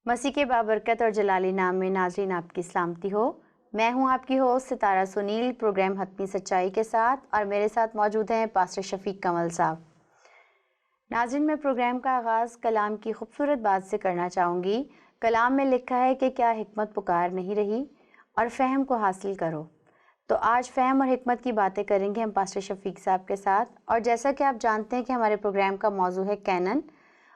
مسیح کے بابرکت اور جلالی نام میں ناظرین آپ کی سلامتی ہو۔ میں ہوں آپ کی ہوسٹ ستارہ سنیل، پروگرام حتمی سچائی کے ساتھ، اور میرے ساتھ موجود ہیں پاسٹر شفیق کمل صاحب۔ ناظرین، میں پروگرام کا آغاز کلام کی خوبصورت بات سے کرنا چاہوں گی۔ کلام میں لکھا ہے کہ کیا حکمت پکار نہیں رہی اور فہم کو حاصل کرو۔ تو آج فہم اور حکمت کی باتیں کریں گے ہم پاسٹر شفیق صاحب کے ساتھ، اور جیسا کہ آپ جانتے ہیں کہ ہمارے پروگرام کا موضوع ہے کینن،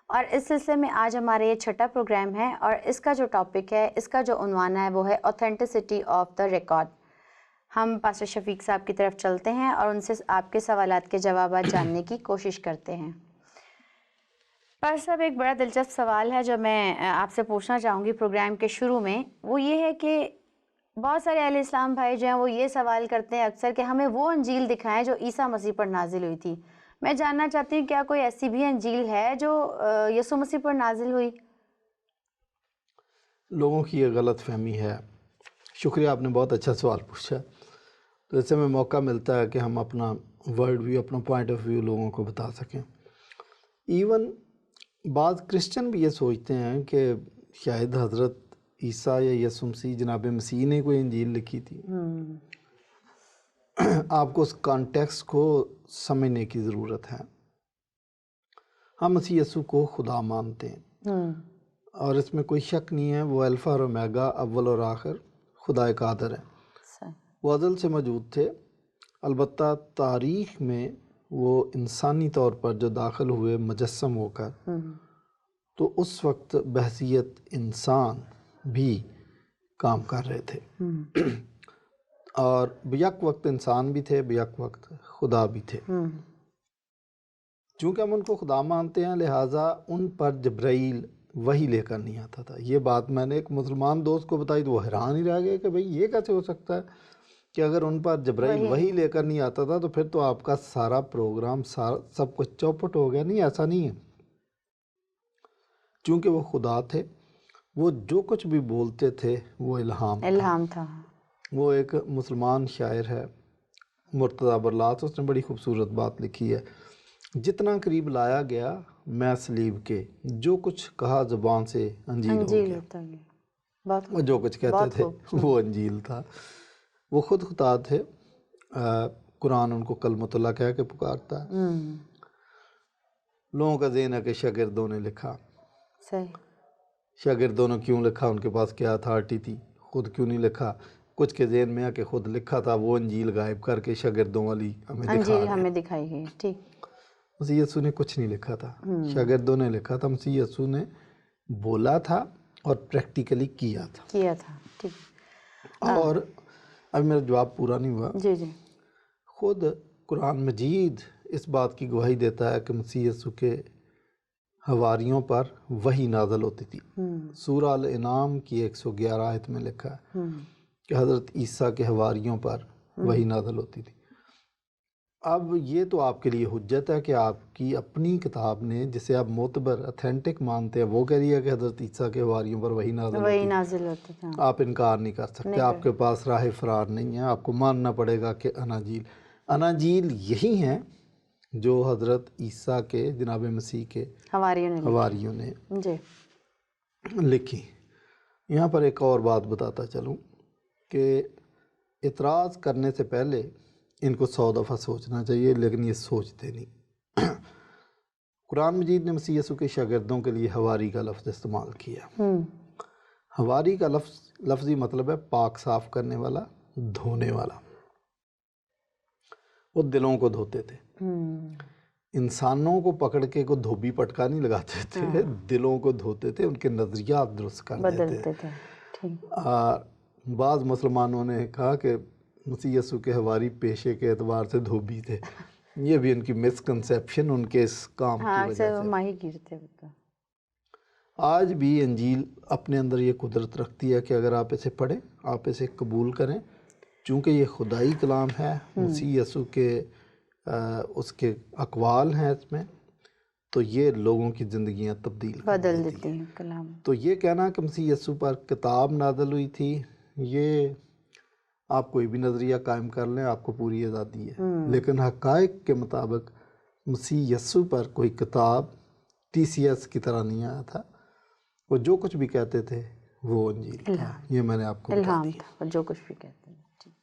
اور اس سلسلے میں آج ہمارے یہ چھٹا پروگرام ہے، اور اس کا جو ٹاپک ہے، اس کا جو عنوان ہے وہ ہے اوتھینٹسٹی آف دا ریکارڈ۔ ہم پاسٹر شفیق صاحب کی طرف چلتے ہیں اور ان سے آپ کے سوالات کے جوابات جاننے کی کوشش کرتے ہیں۔ پاسٹر صاحب، ایک بڑا دلچسپ سوال ہے جو میں آپ سے پوچھنا چاہوں گی پروگرام کے شروع میں، وہ یہ ہے کہ بہت سارے اہل اسلام بھائی جو ہیں وہ یہ سوال کرتے ہیں اکثر کہ ہمیں وہ انجیل دکھائیں جو عیسیٰ مسیح پر نازل ہوئی تھی۔ میں جاننا چاہتی ہوں کیا کوئی ایسی بھی انجیل ہے جو یسوع مسیح پر نازل ہوئی؟ لوگوں کی یہ غلط فہمی ہے۔ شکریہ، آپ نے بہت اچھا سوال پوچھا۔ تو اس سے میں موقع ملتا ہے کہ ہم اپنا ورلڈ ویو، اپنا پوائنٹ آف ویو لوگوں کو بتا سکیں۔ ایون بعض کرسچن بھی یہ سوچتے ہیں کہ شاید حضرت عیسیٰ یا یسوع مسیح، جناب مسیح نے کوئی انجیل لکھی تھی۔ آپ کو اس کانٹیکس کو سمجھنے کی ضرورت ہے۔ ہم مسیح یسوع کو خدا مانتے ہیں، اور اس میں کوئی شک نہیں ہے، وہ الفا اور اومیگا، اول اور آخر، خدا قادر ہے۔ وہ ازل سے موجود تھے، البتہ تاریخ میں وہ انسانی طور پر جو داخل ہوئے مجسم ہو کر، تو اس وقت بحیثیت انسان بھی کام کر رہے تھے، اور بیک وقت انسان بھی تھے، بیک وقت خدا بھی تھے۔ چونکہ ہم ان کو خدا مانتے ہیں، لہٰذا ان پر جبرائیل وہی لے کر نہیں آتا تھا۔ یہ بات میں نے ایک مسلمان دوست کو بتائی تو وہ حیران ہی رہ گئے کہ بھئی یہ کیسے ہو سکتا ہے کہ اگر ان پر جبرائیل وہی لے کر نہیں آتا تھا تو پھر تو آپ کا سارا پروگرام، سب کچھ چوپٹ ہو گیا۔ نہیں، ایسا نہیں ہے۔ چونکہ وہ خدا تھے، وہ جو کچھ بھی بولتے تھے وہ الہام تھا۔ وہ ایک مسلمان شاعر ہے مرتضیٰ برلاس، اس نے بڑی خوبصورت بات لکھی ہے: جتنا قریب لایا گیا میں صلیب کے، جو کچھ کہا زبان سے انجیل ہو گیا۔ وہ جو کچھ کہتے تھے وہ انجیل تھا۔ وہ خود خدا تھے۔ قرآن ان کو کلمۃ اللہ کہہ کے پکارتا ہے۔ لوگوں کا ذہن ہے کہ شاگردوں نے لکھا۔ شاگردوں نے کیوں لکھا؟ ان کے پاس کیا اتھارٹی تھی؟ خود کیوں نہیں لکھا؟ کچھ کے ذہن میں ہے کہ خود لکھا تھا، وہ انجیل غائب کر کے شاگردوں والی ہمیں دکھائی گئی۔ ٹھیک، مسیح یسوع نے کچھ نہیں لکھا تھا، شاگردوں نے لکھا تھا۔ مسیح یسوع نے بولا تھا اور پریکٹیکلی کیا تھا۔ ٹھیک، اور اب میرا جواب پورا نہیں ہوا۔ جی۔ خود قرآن مجید اس بات کی گواہی دیتا ہے کہ مسیح یسوع کے حواریوں پر وحی نازل ہوتی تھی۔ سورہ الانعام کی 111 آیت میں لکھا ہے کہ حضرت عیسیٰ کے حواریوں پر وحی نازل ہوتی تھی۔ اب یہ تو آپ کے لیے حجت ہے کہ آپ کی اپنی کتاب نے، جسے آپ معتبر اتھینٹک مانتے ہیں، وہ کہہ رہی ہے کہ حضرت عیسیٰ کے حواریوں پر وحی نازل ہوتی تھی۔ آپ انکار نہیں کر سکتے، آپ کے پاس راہ فرار نہیں ہے، آپ کو ماننا پڑے گا کہ اناجیل یہی ہیں جو حضرت عیسیٰ کے، جناب مسیح کے حواریوں نے لکھی۔ یہاں پر ایک اور بات بتاتا چلوں کہ اعتراض کرنے سے پہلے ان کو 100 دفعہ سوچنا چاہیے، لیکن یہ سوچتے نہیں۔ قرآن مجید نے مسیح یسوع کے شاگردوں کے لیے حواری کا لفظ استعمال کیا۔ حواری کا لفظی مطلب ہے پاک صاف کرنے والا، دھونے والا۔ وہ دلوں کو دھوتے تھے۔ انسانوں کو پکڑ کے کو دھوبی پٹکا نہیں لگاتے تھے، دلوں کو دھوتے تھے، ان کے نظریات درست کر دیتے تھے۔ بعض مسلمانوں نے کہا کہ مسیح یسوع کے حواری پیشے کے اعتبار سے دھوبی تھے۔ یہ بھی ان کی مسکنسیپشن، ان کے اس کام کی وجہ سے۔ ماہی گیر تھے۔ آج بھی انجیل اپنے اندر یہ قدرت رکھتی ہے کہ اگر آپ اسے پڑھیں، آپ اسے قبول کریں، چونکہ یہ خدائی کلام ہے، مسیح یسوع کے اس کے اقوال ہیں اس میں، تو یہ لوگوں کی زندگیاں تبدیل بدل دیتی ہیں کلام۔ تو یہ کہنا کہ مسیح یسوع پر کتاب نازل ہوئی تھی، یہ آپ کوئی بھی نظریہ قائم کر لیں، آپ کو پوری آزادی ہے، لیکن حقائق کے مطابق مسیح یسوع پر کوئی کتاب TCS کی طرح نہیں آیا تھا۔ وہ جو کچھ بھی کہتے تھے وہ انجیل تھا. یہ میں نے آپ کو بتا الہام دیا. تھا، جو کچھ بھی کہتے ہیں. ٹھیک،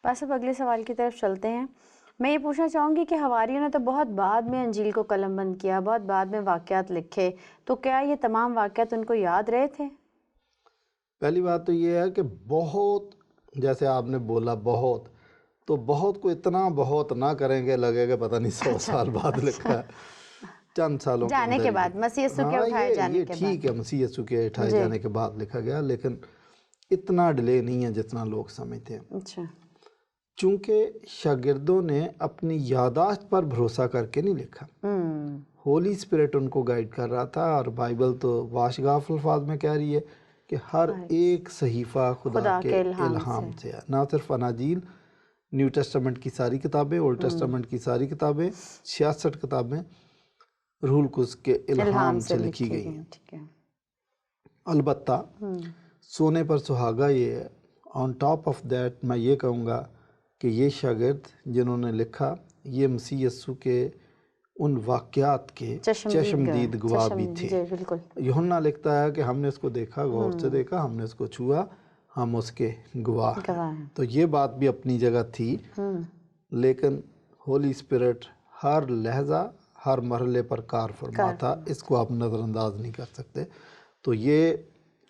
بس اب اگلے سوال کی طرف چلتے ہیں. میں یہ پوچھنا چاہوں گی کہ حواریوں نے تو بہت بعد میں انجیل کو قلم بند کیا، بہت بعد میں واقعات لکھے، تو کیا یہ تمام واقعات ان کو یاد رہے تھے؟ پہلی بات تو یہ ہے کہ بہت، جیسے آپ نے بولا بہت، تو بہت کو اتنا بہت نہ کریں گے لگے گا پتہ نہیں 100 سال بعد لکھا ہے، چند سالوں کے جانے اندر کے ہی. بعد، مسیح یسوع کے ہاں اٹھائے جانے یہ کے بعد. ٹھیک ہے، مسیح یسوع کے اٹھائے جی. جانے کے بعد لکھا گیا، لیکن اتنا ڈیلے نہیں ہے جتنا لوگ سمجھتے ہیں. اچھا. چونکہ شاگردوں نے اپنی یادداشت پر بھروسہ کر کے نہیں لکھا، ہولی اسپرٹ ان کو گائیڈ کر رہا تھا. اور بائبل تو واشگاف الفاظ میں کہہ رہی ہے کہ ہر ایک صحیفہ خدا کے الہام سے ہے. نہ صرف اناجیل، نیو ٹیسٹامنٹ کی ساری کتابیں، اولڈ ٹیسٹامنٹ کی ساری کتابیں، 66 کتابیں روح القدس کے الہام سے لکھی گئی ہیں. ٹھیک ہے. البتہ سونے پر سہاگا یہ ہے، آن ٹاپ آف دیٹ میں یہ کہوں گا کہ یہ شاگرد جنہوں نے لکھا یہ مسیح یسوع کے ان واقعات کے چشمدید گواہ بھی تھے. جی بالکل. یوحنا لکھتا ہے کہ ہم نے اس کو دیکھا، غور سے دیکھا، ہم نے اس کو چھوا، ہم اس کے گواہ ہیں. تو یہ بات بھی اپنی جگہ تھی، لیکن ہولی اسپرٹ ہر لہجہ، ہر مرحلے پر کار فرما تھا، اس کو آپ نظر انداز نہیں کر سکتے. تو یہ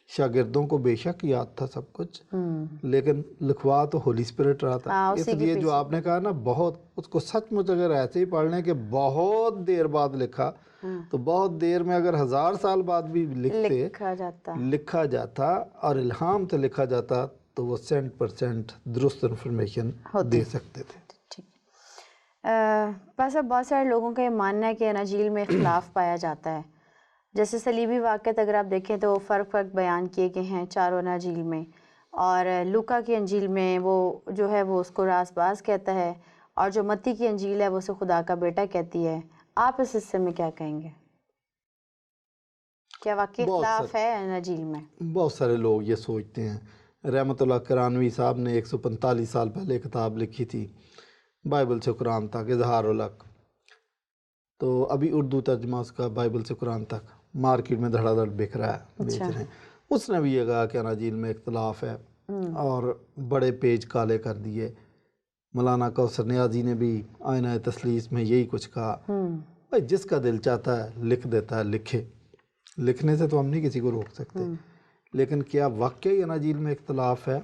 شاگردوں کو بے شک یاد تھا سب کچھ، لیکن لکھوا تو ہولی اسپرٹ رہا تھا. اس لیے جو آپ نے کہا نا بہت، اس کو سچ مچ اگر ایسے ہی پڑھ لیں کہ بہت دیر بعد لکھا، تو بہت دیر میں اگر 1000 سال بعد بھی لکھا جاتا اور الہام سے لکھا جاتا تو وہ 100% درست انفارمیشن دے سکتے تھے. بس اب بہت سارے لوگوں کا یہ ماننا ہے کہ اناجیل میں اختلاف پایا جاتا ہے. جیسے صلیبی واقعات اگر آپ دیکھیں تو فرق بیان کیے گئے ہیں چاروں اناجیل میں، اور لوکا کی انجیل میں وہ جو ہے وہ اس کو راست باز کہتا ہے، اور جو متی کی انجیل ہے وہ اسے خدا کا بیٹا کہتی ہے. آپ اس حصے میں کیا کہیں گے؟ کیا واقعی اختلاف ہے اناجیل میں؟ بہت سارے لوگ یہ سوچتے ہیں. رحمت اللہ کرانوی صاحب نے 145 سال پہلے کتاب لکھی تھی بائبل سے قرآن تک، اظہار الحق، تو ابھی اردو ترجمہ اس کا بائبل سے قرآن تک مارکیٹ میں دھڑا دھڑ بک رہا ہے، بیچ رہے ہیں. اس نے بھی یہ کہا کہ اناجیل میں اختلاف ہے، اور بڑے پیج کالے کر دیے. مولانا کوثر نیازی نے بھی آئینہ تثلیث میں یہی کچھ کہا. بھائی جس کا دل چاہتا ہے لکھ دیتا ہے، لکھے، لکھنے سے تو ہم نہیں کسی کو روک سکتے. لیکن کیا واقعی اناجیل میں اختلاف ہے؟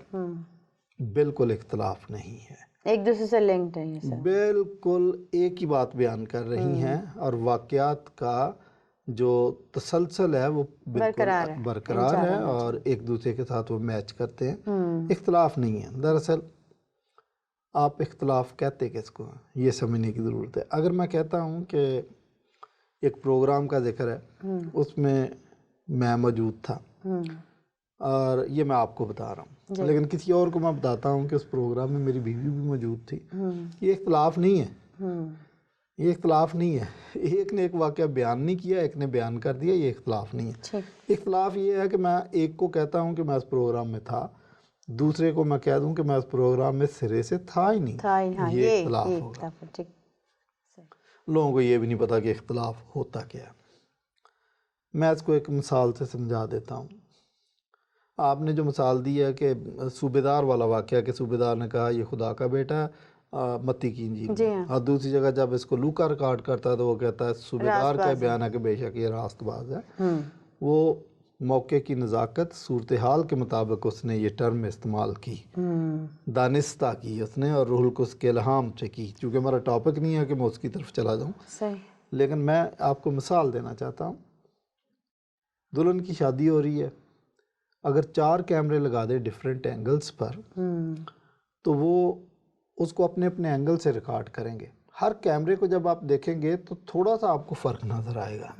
بالکل اختلاف نہیں ہے، ایک دوسرے سے لنکڈ ہے یہ سب، بالکل ایک ہی بات بیان کر رہی ہیں، اور واقعات کا جو تسلسل ہے وہ بالکل برقرار ہے، اور ایک دوسرے کے ساتھ وہ میچ کرتے ہیں. اختلاف نہیں ہے. دراصل آپ اختلاف کہتے کس کو ہیں یہ سمجھنے کی ضرورت ہے. اگر میں کہتا ہوں کہ ایک پروگرام کا ذکر ہے، اس میں موجود تھا، اور یہ میں آپ کو بتا رہا ہوں، لیکن کسی اور کو میں بتاتا ہوں کہ اس پروگرام میں میری بیوی بھی موجود تھی، یہ اختلاف نہیں ہے. یہ اختلاف نہیں ہے. ایک نے ایک واقعہ بیان نہیں کیا، ایک نے بیان کر دیا، یہ اختلاف نہیں ہے. اختلاف یہ ہے کہ میں ایک کو کہتا ہوں کہ میں اس پروگرام میں تھا، دوسرے کو میں کہہ دوں کہ میں اس پروگرام میں سرے سے تھا ہی نہیں. یہ اختلاف ہوگا. لوگوں کو یہ بھی نہیں پتا کہ اختلاف ہوتا کیا ہے. میں اس کو ایک مثال سے سمجھا دیتا ہوں. آپ نے جو مثال دی ہے کہ صوبیدار والا واقعہ، کہ صوبیدار نے کہا یہ خدا کا بیٹا ہے متی کی انجیل میں، اور دوسری جگہ جب اس کو لوکا ریکارڈ کرتا ہے تو وہ کہتا ہے صوبیدار کا بیان ہے کہ بے شک یہ راست باز ہے. وہ موقع کی نزاکت، صورتحال کے مطابق اس نے یہ ٹرم استعمال کی، دانستہ کی اس نے، اور روح القدس کے الہام سے کی. چونکہ ہمارا ٹاپک نہیں ہے کہ میں اس کی طرف چلا جاؤں، لیکن میں آپ کو مثال دینا چاہتا ہوں. دلہن کی شادی ہو رہی ہے، اگر 4 کیمرے لگا دے ڈیفرنٹ اینگلز پر، تو وہ اس کو اپنے اپنے اینگل سے ریکارڈ کریں گے. ہر کیمرے کو جب آپ دیکھیں گے تو تھوڑا سا آپ کو فرق نظر آئے گا.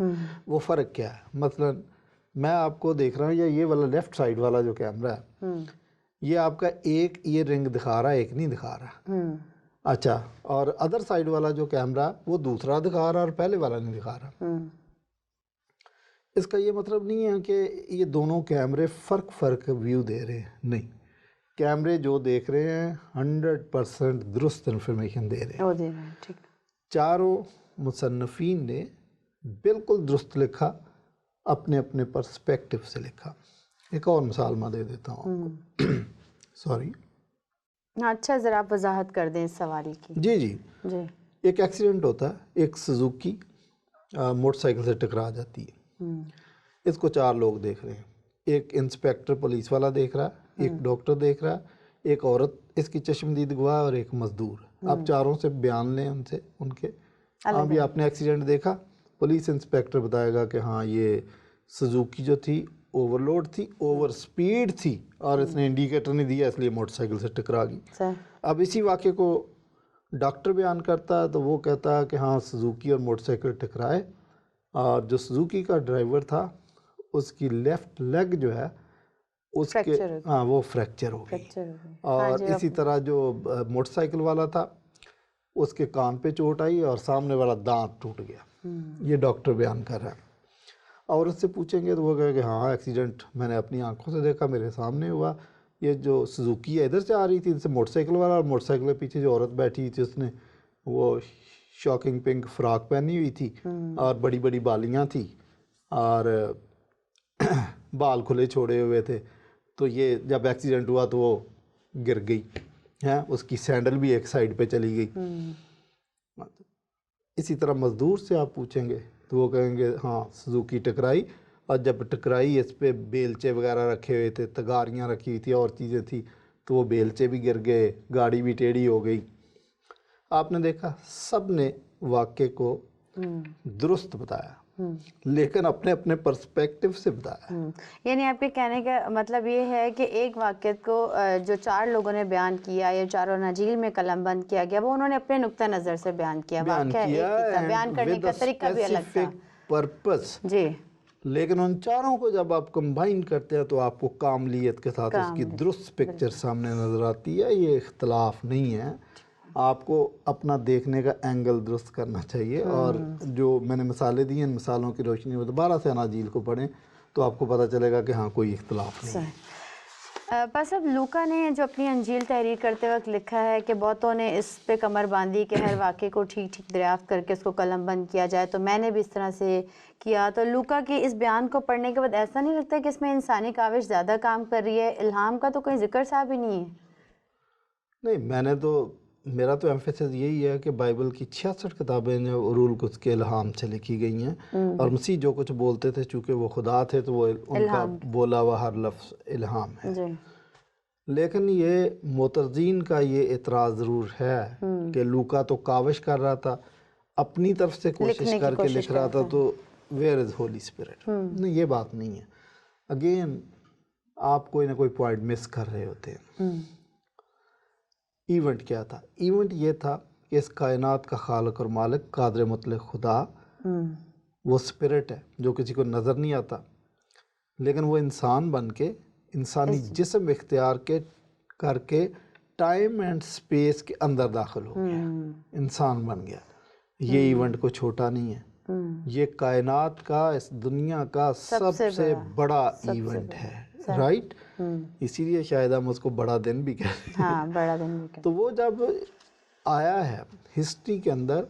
وہ فرق کیا ہے؟ مثلا میں آپ کو دیکھ رہا ہوں، یا یہ والا لیفٹ سائیڈ والا جو کیمرہ ہے، یہ آپ کا ایک یہ رنگ دکھا رہا ہے، ایک نہیں دکھا رہا. اچھا، اور ادر سائیڈ والا جو کیمرہ وہ دوسرا دکھا رہا اور پہلے والا نہیں دکھا رہا. اس کا یہ مطلب نہیں ہے کہ یہ دونوں کیمرے فرق ویو دے رہے ہیں، نہیں. کیمرے جو دیکھ رہے ہیں 100% درست انفارمیشن دے رہے ہیں. چاروں مصنفین نے بالکل درست لکھا، اپنے اپنے پرسپیکٹو سے لکھا. ایک اور مثال میں دے دیتا ہوں. سوری. اچھا ذرا آپ وضاحت کر دیں اس سوال کی. جی جی. جی. ایک ایکسیڈنٹ ہوتا ہے, ایک سزوکی موٹر سائیکل سے ٹکرا جاتی ہے. اس کو 4 لوگ دیکھ رہے ہیں. ایک انسپیکٹر پولیس والا دیکھ رہا ہے, ایک ڈاکٹر دیکھ رہا ہے, ایک عورت اس کی چشمدید گواہ اور ایک مزدور. آپ چاروں سے بیان لیں ان سے, ان کے ہاں بھی آپ نے ایکسیڈنٹ دیکھا. پولیس انسپیکٹر بتائے گا کہ ہاں یہ سزوکی جو تھی اوور لوڈ تھی, اوور سپیڈ تھی, اور اس نے انڈیکیٹر نہیں دیا اس لیے موٹر سائیکل سے ٹکرا گئی. اب اسی واقعے کو ڈاکٹر بیان کرتا ہے تو وہ کہتا ہے کہ ہاں سزوکی اور موٹر سائیکل ٹکرائے, اور جو سزوکی کا ڈرائیور تھا اس کی لیفٹ لیگ جو ہے اس کے ہاں وہ فریکچر ہو گئی. اور اسی طرح جو موٹر سائیکل والا تھا اس کے کان پہ چوٹ آئی اور سامنے والا دانت ٹوٹ گیا. یہ ڈاکٹر بیان کر رہا ہے. اور اس سے پوچھیں گے تو وہ کہے کہ ہاں ایکسیڈنٹ میں نے اپنی آنکھوں سے دیکھا, میرے سامنے ہوا. یہ جو سزوکی ہے ادھر سے آ رہی تھی, ان سے موٹر سائیکل والا, اور موٹر سائیکل کے پیچھے جو عورت بیٹھی تھی اس نے وہ شاکنگ پنک فراک پہنی ہوئی تھی اور بڑی بڑی بالیاں تھیں اور بال کھلے چھوڑے ہوئے تھے. تو یہ جب ایکسیڈنٹ ہوا تو وہ گر گئی ہیں, اس کی سینڈل بھی ایک سائیڈ پہ چلی گئی. اسی طرح مزدور سے آپ پوچھیں گے تو وہ کہیں گے ہاں سزوکی ٹکرائی, اور جب ٹکرائی اس پہ بیلچے وغیرہ رکھے ہوئے تھے, تگاریاں رکھی ہوئی تھی اور چیزیں تھیں, تو وہ بیلچے بھی گر گئے, گاڑی بھی ٹیڑھی ہو گئی. آپ نے دیکھا سب نے واقعے کو درست بتایا, لیکن اپنے اپنے پرسپیکٹو سے بتایا. یعنی آپ کے کہنے کا مطلب یہ ہے کہ ایک واقعے کو جو 4 لوگوں نے بیان کیا یا چاروں اناجیل میں قلم بند کیا گیا, وہ انہوں نے اپنے نقطہ نظر سے بیان کیا, واقعہ ایک ہی تھا, بیان کرنے کا طریقہ بھی الگ تھا. پرپس. جی. لیکن ان چاروں کو جب آپ کمبائن کرتے ہیں تو آپ کو کاملیت کے ساتھ اس کی درست پکچر سامنے نظر آتی ہے. یہ اختلاف نہیں ہے, آپ کو اپنا دیکھنے کا اینگل درست کرنا چاہیے. اور جو میں نے مثالیں دی ہیں ان مثالوں کی روشنی میں دوبارہ سے اناجیل کو پڑھیں تو آپ کو پتہ چلے گا کہ ہاں کوئی اختلاف نہیں ہے. بس اب لوکا نے جو اپنی انجیل تحریر کرتے وقت لکھا ہے کہ بہتوں نے اس پہ کمر باندھی کہ ہر واقعے کو ٹھیک ٹھیک دریافت کر کے اس کو قلم بند کیا جائے, تو میں نے بھی اس طرح سے کیا. تو لوکا کی اس بیان کو پڑھنے کے بعد ایسا نہیں لگتا کہ اس میں انسانی کاوش زیادہ کام کر رہی ہے, الہام کا تو کوئی ذکر صاحب ہی نہیں ہے؟ نہیں, میرا تو ایمفیسس یہی ہے کہ بائبل کی 66 کتابیں جو رول القدس کے الہام سے لکھی گئی ہیں, اور مسیح جو کچھ بولتے تھے چونکہ وہ خدا تھے تو وہ ان کا بولا ہوا ہر لفظ الہام ہے. لیکن یہ معترضین کا یہ اعتراض ضرور ہے کہ لوکا تو کاوش کر رہا تھا, اپنی طرف سے کوشش کر کے لکھ رہا تھا, تو ویئر از ہولی اسپرٹ. نہیں, یہ بات نہیں ہے. اگین آپ کوئی نہ کوئی پوائنٹ مس کر رہے ہوتے ہیں. ایونٹ کیا تھا؟ ایونٹ یہ تھا کہ اس کائنات کا خالق اور مالک قادر مطلق خدا وہ اسپرٹ ہے جو کسی کو نظر نہیں آتا, لیکن وہ انسان بن کے انسانی جسم اختیار کر کے ٹائم اینڈ سپیس کے اندر داخل ہو گیا, انسان بن گیا. یہ ایونٹ کو چھوٹا نہیں ہے, یہ کائنات کا, اس دنیا کا سب سے بڑا ایونٹ ہے. رائٹ. اسی لیے شاید ہم اس کو بڑا دن بھی کہتے ہیں. ہاں, بڑا دن بھی کہتے ہیں. تو وہ جب آیا ہے ہسٹری کے اندر,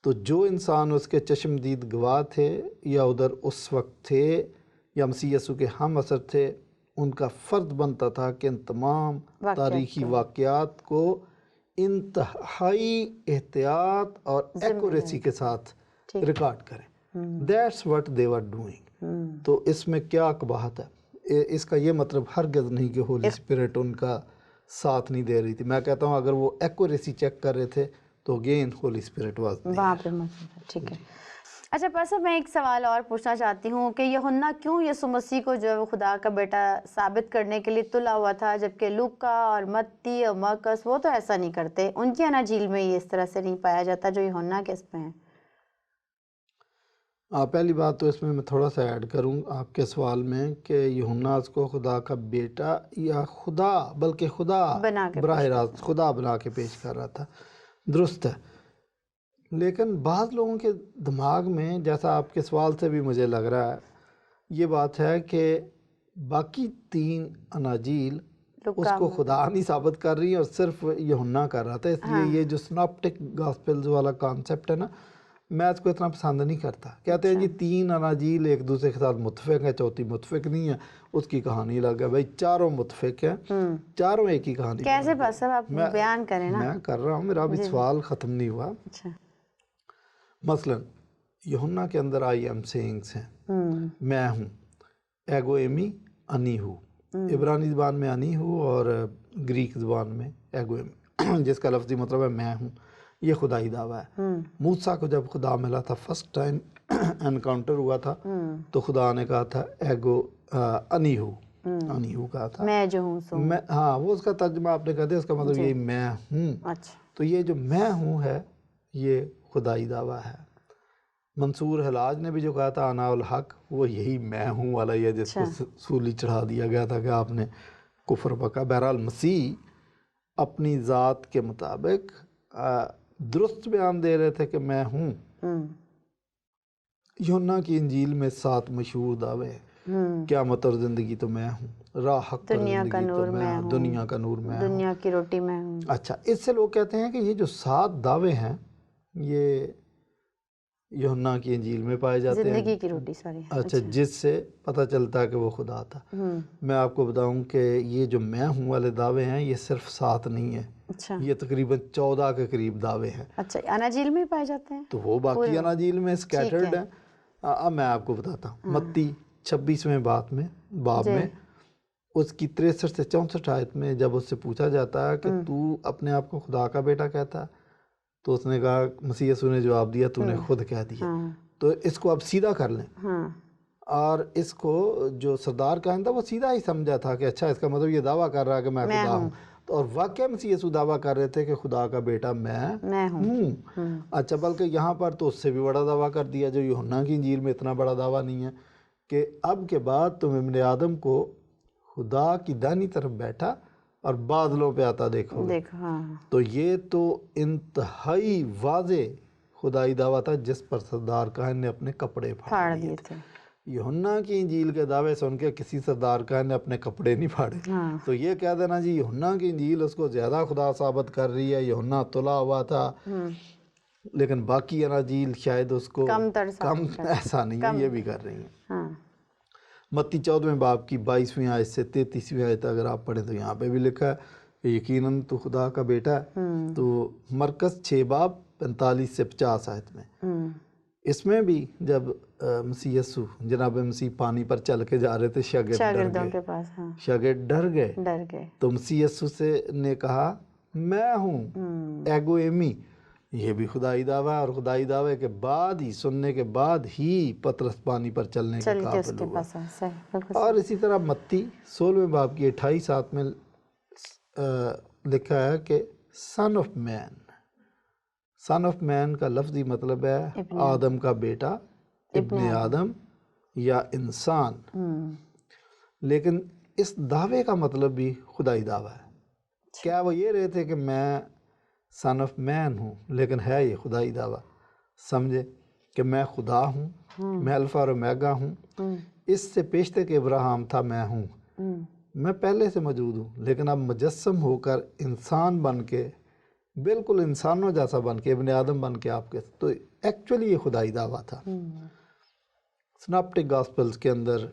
تو جو انسان اس کے چشمدید گواہ تھے یا ادھر اس وقت تھے یا مسیح یسوع کے ہم عصر تھے, ان کا فرض بنتا تھا کہ ان تمام تاریخی واقعات کو انتہائی احتیاط اور ایکوریسی کے ساتھ ریکارڈ کریں. That's what they were doing. تو اس میں کیا قباحت ہے؟ اس کا یہ مطلب ہرگز نہیں کہ ہولی اسپرٹ ان کا ساتھ نہیں دے رہی تھی. میں کہتا ہوں اگر وہ ایکوریسی چیک کر رہے تھے تو اگین ہولی اسپرٹ وہاں پہ موجود ہے. ٹھیک ہے. اچھا پاسا, میں ایک سوال اور پوچھنا چاہتی ہوں کہ یوحنا کیوں یسوع مسیح کو جو خدا کا بیٹا ثابت کرنے کے لیے تلا ہوا تھا, جبکہ لوکا اور متی اور مرکس وہ تو ایسا نہیں کرتے, ان کی اناجیل میں یہ اس طرح سے نہیں پایا جاتا جو یوحنا کے اس میں ہے؟ پہلی بات تو اس میں تھوڑا سا ایڈ کروں آپ کے سوال میں کہ یوحنا اس کو خدا کا بیٹا یا خدا, بلکہ خدا براہ راست خدا بنا کے پیش کر رہا تھا. درست ہے, لیکن بعض لوگوں کے دماغ میں, جیسا آپ کے سوال سے بھی مجھے لگ رہا ہے, یہ بات ہے کہ باقی 3 اناجیل اس کو خدا نہیں ثابت کر رہی اور صرف یوحنا کر رہا تھا. اس لیے یہ جو سناپٹک گاسپلز والا کانسیپٹ ہے نا, میتھ کو اتنا پسند نہیں کرتا. کہتے ہیں جی 3 اناجیل ایک دوسرے کے ساتھ متفق ہیں, چوتھی متفق نہیں ہے, اس کی کہانی الگ ہے. بھائی چاروں متفق ہیں, چاروں ایک ہی کہانی. کیسے بس آپ بیان کریں نا. میں کر رہا ہوں, میرا ابھی سوال ختم نہیں ہوا. اچھا. مثلا یوحنا کے اندر آئی ایم سینگس ہیں, میں ہوں, ایگو ایمی انی ہوں, عبرانی زبان میں انی ہوں اور گریک زبان میں ایگو ایمی, جس کا لفظی مطلب ہے میں ہوں. یہ خدائی دعویٰ ہے. موسیٰ کو جب خدا ملا تھا, فرسٹ ٹائم انکاؤنٹر ہوا تھا, تو خدا نے کہا تھا ایگو انی ہوں, انی ہوں کہا تھا, میں جو ہوں سو. ہاں, وہ اس کا ترجمہ آپ نے کہا دیا, اس کا مطلب یہی میں ہوں. تو یہ جو میں ہوں ہے یہ خدائی دعویٰ ہے. منصور حلاج نے بھی جو کہا تھا انا الحق, وہ یہی میں ہوں والا ہی ہے جس کو سولی چڑھا دیا گیا تھا کہ آپ نے کفر پکا. بہرحال مسیح اپنی ذات کے مطابق درست بیان دے رہے تھے کہ میں ہوں. یوحنا کی انجیل میں 7 مشہور دعوے ہیں. قیامت اور زندگی تو میں ہوں, راہ حق اور زندگی تو میں ہوں, دنیا کا نور میں ہوں, دنیا کی روٹی میں ہوں. اچھا, اس سے لوگ کہتے ہیں کہ یہ جو 7 دعوے ہیں یہ یوحنا کی انجیل میں پائے جاتے ہیں, زندگی کی روٹی. سوری. اچھا, جس سے پتہ چلتا ہے کہ وہ خدا تھا. میں آپ کو بتاؤں کہ یہ جو میں ہوں والے دعوے ہیں یہ صرف 7 نہیں ہیں, یہ تقریباً 14 کے قریب دعوے ہیں. اچھا, اناجیل میں پائے جاتے ہیں, تو وہ باقی اناجیل میں سکیٹرڈ ہیں. اب میں آپ کو بتاتا ہوں. متی 26ویں باب میں اس کی 63 سے 64 آیت میں جب اس سے پوچھا جاتا ہے کہ تو اپنے آپ کو خدا کا بیٹا کہتا ہے, تو اس نے کہا, مسیح یسوع نے جواب دیا, تو نے خود کہہ دیا. تو اس کو اب سیدھا کر لیں. اور اس کو جو سردار کہن تھا وہ سیدھا ہی سمجھا تھا کہ اچھا اس کا مطلب یہ دعویٰ کر رہا ہے کہ میں خدا ہوں. اور واقعہ مسیح یسوع دعویٰ کر رہے تھے کہ خدا کا بیٹا میں ہوں. اچھا, بلکہ یہاں پر تو اس سے بھی بڑا دعویٰ کر دیا جو یوحنا کی انجیل میں اتنا بڑا دعویٰ نہیں ہے, کہ اب کے بعد تم ابن آدم کو خدا کی دائنی طرف بیٹھا اور بادلوں پہ آتا دیکھو گے. تو یہ تو انتہائی واضح خدائی دعویٰ تھا جس پر سردار کاہن نے اپنے کپڑے پھاڑ دیے تھے. یوحنا کی انجیل کے دعوے سن کے کسی سردار کاہن نے اپنے کپڑے نہیں پھاڑے. تو یہ کہہ دینا جی یوحنا کی انجیل اس کو زیادہ خدا ثابت کر رہی ہے, یوحنا تلا ہوا تھا لیکن باقی اناجیل شاید اس کو کم, ایسا نہیں ہے, یہ بھی کر رہی ہیں. متی 14ویں باب کی 22ویں آیت سے 33ویں آیت اگر آپ پڑھیں تو یہاں پہ بھی لکھا ہے کہ یقیناً تو خدا کا بیٹا ہے. تو مرکز 6 باب 45 سے 50 آیت میں, اس میں بھی جب مسیح یسوع جناب مسیح پانی پر چل کے جا رہے تھے, شاگرد ڈر گئے. تو مسیح یسوع سے نے کہا میں ہوں, ایگو ایمی. یہ بھی خدائی دعویٰ ہے, اور خدائی دعوے کے بعد ہی, سننے کے بعد ہی پطرس پانی پر چلنے کے قابل ہوا. اور اسی طرح متی 16ویں باب کی 28 آیت میں لکھا ہے کہ سن آف مین. سن آف مین کا لفظی مطلب ہے آدم کا بیٹا, ابن آدم یا انسان. لیکن اس دعوے کا مطلب بھی خدائی دعویٰ ہے. کیا وہ یہ رہے تھے کہ میں سن آف مین ہوں, لیکن ہے یہ خدائی دعویٰ. سمجھے کہ میں خدا ہوں, میں الفا اور اومیگا ہوں. اس سے پیشتر کہ ابراہیم تھا میں ہوں, میں پہلے سے موجود ہوں, لیکن اب مجسم ہو کر انسان بن کے, بالکل انسانوں جیسا بن کے, ابن آدم بن کے آپ کے. تو ایکچولی یہ خدائی دعویٰ تھا. سناپٹک گاسپلز کے اندر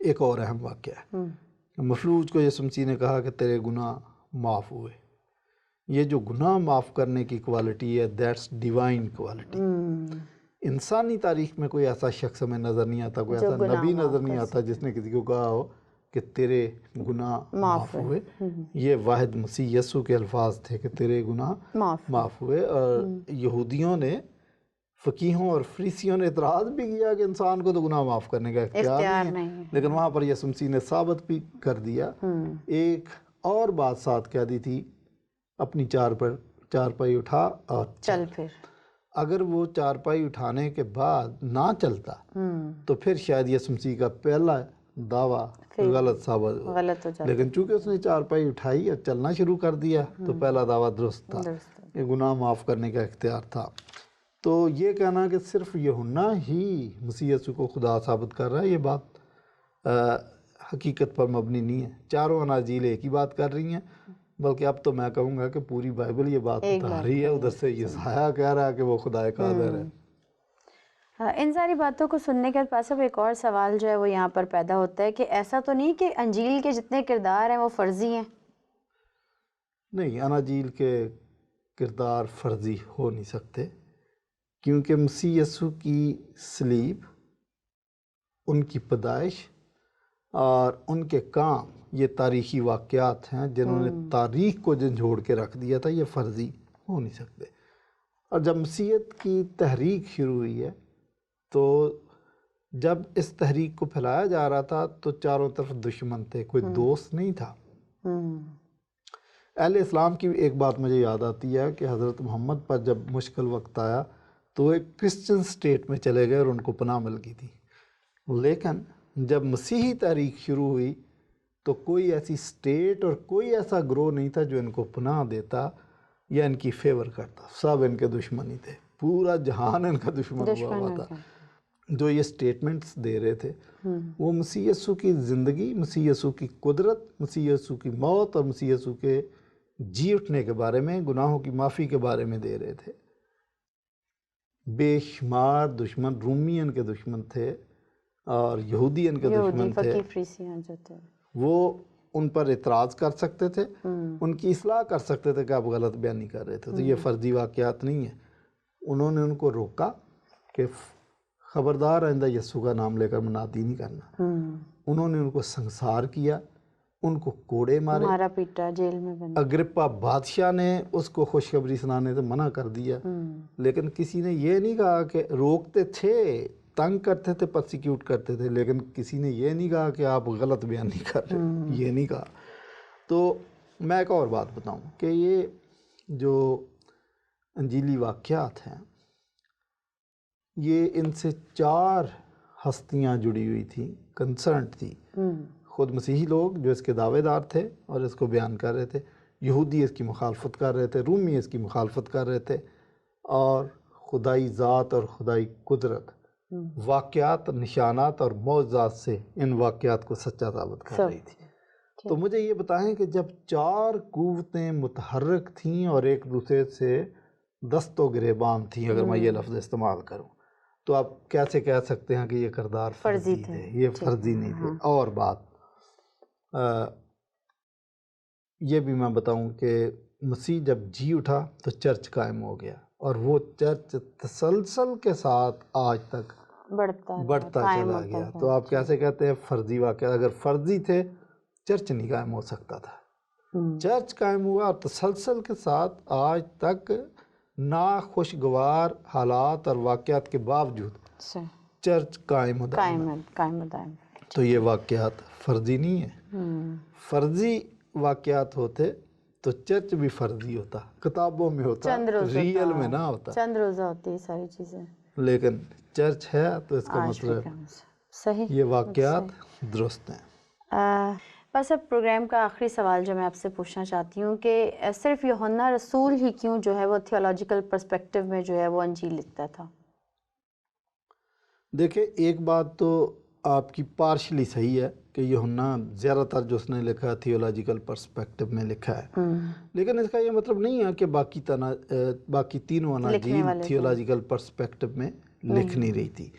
ایک اور اہم واقعہ ہے. مفلوج کو یسوع مسیح نے کہا کہ تیرے گناہ معاف ہوئے. یہ جو گناہ معاف کرنے کی کوالٹی ہے, دیٹس ڈیوائن کوالٹی. انسانی تاریخ میں کوئی ایسا شخص ہمیں نظر نہیں آتا, کوئی ایسا نبی نظر نہیں آتا جس نے کسی کو کہا ہو کہ تیرے گناہ معاف ہوئے. یہ واحد مسیح یسوع کے الفاظ تھے کہ تیرے گناہ معاف ہوئے. اور یہودیوں نے, فقیہوں اور فریسیوں نے اعتراض بھی کیا کہ انسان کو تو گناہ معاف کرنے کا اختیار نہیں ہے, لیکن وہاں پر یسوع مسیح نے ثابت بھی کر دیا. ایک اور بات ساتھ کہہ دی تھی, اپنی چارپائی اٹھا اور چل پھر. اگر وہ چارپائی اٹھانے کے بعد نہ چلتا تو پھر شاید یسوع مسیح کا پہلا دعویٰ غلط ثابت ہو جاتا. لیکن چونکہ اس نے چارپائی اٹھائی اور چلنا شروع کر دیا تو پہلا دعویٰ درست تھا, یہ گناہ معاف کرنے کا اختیار تھا. تو یہ کہنا کہ صرف یوحنا ہی مسیح یسوع کو خدا ثابت کر رہا ہے, یہ بات حقیقت پر مبنی نہیں ہے. چاروں اناجیل ایک ہی بات کر رہی ہیں. بلکہ اب تو میں کہوں گا کہ پوری بائبل یہ بات بتا رہی ہے، ادھر سے یسایہ کہہ رہا ہے کہ وہ خدا قادر ہے۔ ان ساری باتوں کو سننے کے بعد پاسب ایک اور سوال جو ہے وہ یہاں پر پیدا ہوتا ہے کہ ایسا تو نہیں کہ انجیل کے جتنے کردار ہیں وہ فرضی ہیں؟ نہیں، اناجیل کے کردار فرضی ہو نہیں سکتے، کیونکہ مسیح یسوع کی صلیب، ان کی پیدائش اور ان کے کام یہ تاریخی واقعات ہیں جنہوں نے تاریخ کو جھنجھوڑ کے رکھ دیا تھا، یہ فرضی ہو نہیں سکتے۔ اور جب مسیحیت کی تحریک شروع ہوئی ہے تو جب اس تحریک کو پھیلایا جا رہا تھا تو چاروں طرف دشمن تھے، کوئی دوست نہیں تھا۔ اہل اسلام کی ایک بات مجھے یاد آتی ہے کہ حضرت محمد پر جب مشکل وقت آیا تو وہ ایک کرسچن سٹیٹ میں چلے گئے اور ان کو پناہ مل گئی تھی، لیکن جب مسیحی تحریک شروع ہوئی تو کوئی ایسی سٹیٹ اور کوئی ایسا گروہ نہیں تھا جو ان کو پناہ دیتا یا ان کی فیور کرتا، سب ان کے دشمن ہی تھے، پورا جہان ان کا دشمن ہوا تھا۔ جو یہ سٹیٹمنٹس دے رہے تھے وہ مسیح یسوع کی زندگی، مسیح یسوع کی قدرت، مسیح یسوع کی موت اور مسیح یسوع کے جی اٹھنے کے بارے میں، گناہوں کی معافی کے بارے میں دے رہے تھے۔ بے شمار دشمن، رومی ان کے دشمن تھے اور یہودی ان کے دشمن تھے، وہ ان پر اعتراض کر سکتے تھے، ان کی اصلاح کر سکتے تھے کہ آپ غلط بیانی کر رہے تھے، تو یہ فرضی واقعات نہیں ہیں۔ انہوں نے ان کو روکا کہ خبردار آئندہ یسوع کا نام لے کر منادی نہیں کرنا۔ انہوں نے ان کو سنسار کیا، ان کو کوڑے مارے، مارا پیٹا، جیل میں بند۔ اگرپا بادشاہ نے اس کو خوشخبری سنانے سے منع کر دیا، لیکن کسی نے یہ نہیں کہا کہ روکتے تھے، تنگ کرتے تھے، پرسیکیوٹ کرتے تھے، لیکن کسی نے یہ نہیں کہا کہ آپ غلط بیانی کر رہے، یہ نہیں کہا۔ تو میں ایک اور بات بتاؤں کہ یہ جو انجیلی واقعات ہیں یہ ان سے 4 ہستیاں جڑی ہوئی تھیں، کنسرنٹ تھی۔ خود مسیحی لوگ جو اس کے دعوے دار تھے اور اس کو بیان کر رہے تھے، یہودی اس کی مخالفت کر رہے تھے، رومی اس کی مخالفت کر رہے تھے، اور خدائی ذات اور خدائی قدرت، واقعات، نشانات اور معجزات سے ان واقعات کو سچا ثابت کر رہی تھی۔ تو مجھے یہ بتائیں کہ جب 4 قوتیں متحرک تھیں اور ایک دوسرے سے دست و گریبان تھیں، اگر میں یہ لفظ استعمال کروں، تو آپ کیسے کہہ سکتے ہیں کہ یہ کردار فرضی تھے؟ یہ فرضی نہیں تھے۔ اور بات یہ بھی میں بتاؤں کہ مسیح جب جی اٹھا تو چرچ قائم ہو گیا، اور وہ چرچ تسلسل کے ساتھ آج تک بڑھتا چلا گیا۔ تو آپ کیسے کہتے ہیں فرضی واقعہ؟ اگر فرضی تھے چرچ نہیں قائم ہو سکتا تھا۔ چرچ قائم ہوا اور تسلسل کے ساتھ آج تک ناخوشگوار حالات اور واقعات کے باوجود چرچ قائم و دائم۔ تو یہ واقعات فرضی نہیں ہے۔ فرضی واقعات ہوتے تو چرچ بھی فرضی ہوتا، کتابوں میں ہوتا، ریئل میں نہ ہوتا، چند روزہ ہوتی ہے ساری چیزیں، لیکن چرچ ہے تو اس کا مطلب یہ واقعات درست ہیں۔ بس اب پروگرام کا آخری سوال جو میں آپ سے پوچھنا چاہتی ہوں کہ صرف یوحنا رسول ہی کیوں جو ہے وہ تھیولوجیکل پرسپیکٹیو میں جو ہے وہ انجیل لکھتا تھا؟ دیکھیں، ایک بات تو آپ کی پارشلی صحیح ہے کہ یوحنا زیادہ تر جو اس نے لکھا ہے تھیولوجیکل پرسپیکٹیو میں لکھا ہے، لیکن اس کا یہ مطلب نہیں ہے کہ باقی تینوں اناجیل تھیولوجیکل پرسپیکٹیو میں لکھ نہیں رہی تھی۔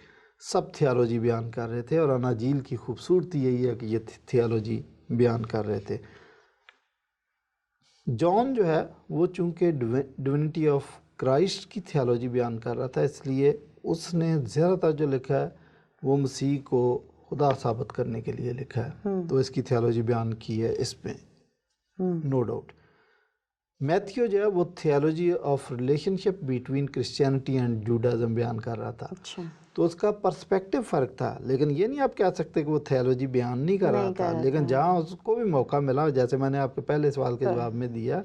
سب تھیولوجی بیان کر رہے تھے، اور اناجیل کی خوبصورتی یہی ہے کہ یہ تھیولوجی بیان کر رہے تھے۔ جان جو ہے وہ چونکہ ڈیوینٹی آف کرائسٹ کی تھیولوجی بیان کر رہا تھا، اس لیے اس نے زیادہ تر جو لکھا ہے وہ مسیح کو خدا ثابت کرنے کے لیے لکھا ہے، تو اس کی تھیولوجی بیان کی ہے اس میں، نو ڈاؤٹ۔ میتھیو جو ہے وہ theology of relationship between Christianity and Judaism بیان کر رہا تھا، تو اس کا پرسپیکٹیو فرق تھا، لیکن یہ نہیں آپ کہہ سکتے کہ وہ تھیولوجی بیان نہیں کر رہا تھا، لیکن جہاں اس کو بھی موقع ملا، جیسے میں نے آپ کے پہلے سوال کے جواب میں دیا،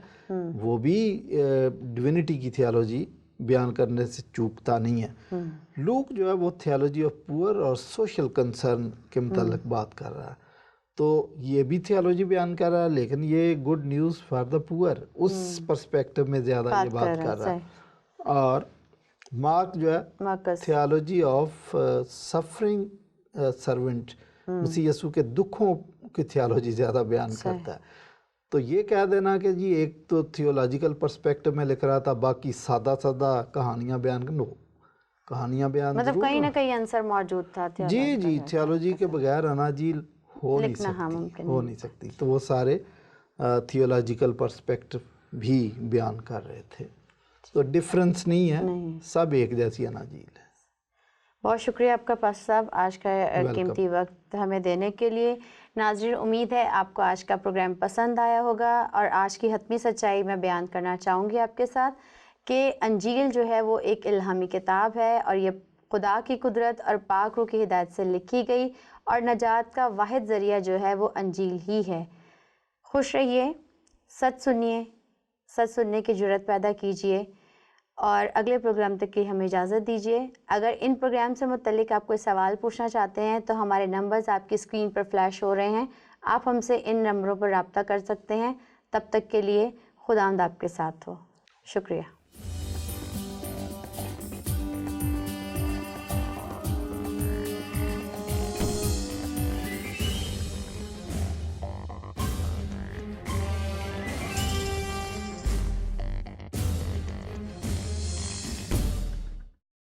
وہ بھی ڈیوینٹی کی تھیولوجی بیان کرنے سے چوکتا نہیں ہے۔ لوک جو ہے وہ تھیولوجی آف پور اور سوشل کنسرن کے متعلق بات کر رہا ہے، تو یہ بھی تھیولوجی بیان کر رہا ہے، لیکن یہ گڈ نیوز فار دا پور اس پرسپیکٹیو میں زیادہ یہ بات کر رہا ہے۔ اور مارک جو ہے تھیولوجی آف سفرنگ سرونٹ، مسیح یسوع کے دکھوں کی تھیولوجی زیادہ بیان کرتا ہے۔ تو یہ کہہ دینا کہ جی ایک تو تھیولوجیکل پرسپیکٹو میں لکھ رہا تھا، باقی سادہ سادہ کہانیاں بیان نو کہانیاں بیان مطلب ضرور کہیں نہ کرنا۔ کہیں عنصر موجود تھا جی تھیولوجی کے بغیر اناجیل ہو نہیں لکھنا ہاں سکتی، ممکن ہو نہیں سکتی، تو وہ سارے تھیولوجیکل پرسپیکٹو بھی بیان کر رہے تھے، تو ڈفرنس نہیں ہے، سب ایک جیسی اناجیل ہے۔ بہت شکریہ آپ کا پاسٹر صاحب آج کا قیمتی وقت ہمیں دینے کے لیے۔ ناظرین، امید ہے آپ کو آج کا پروگرام پسند آیا ہوگا، اور آج کی حتمی سچائی میں بیان کرنا چاہوں گی آپ کے ساتھ کہ انجیل جو ہے وہ ایک الہامی کتاب ہے، اور یہ خدا کی قدرت اور پاک روح کی ہدایت سے لکھی گئی، اور نجات کا واحد ذریعہ جو ہے وہ انجیل ہی ہے۔ خوش رہیے، سچ سنیے، سچ سننے کی جرات پیدا کیجیے، اور اگلے پروگرام تک کی ہمیں اجازت دیجیے۔ اگر ان پروگرام سے متعلق آپ کوئی سوال پوچھنا چاہتے ہیں تو ہمارے نمبرز آپ کی اسکرین پر فلیش ہو رہے ہیں، آپ ہم سے ان نمبروں پر رابطہ کر سکتے ہیں۔ تب تک کے لیے خداوند آپ کے ساتھ ہو۔ شکریہ۔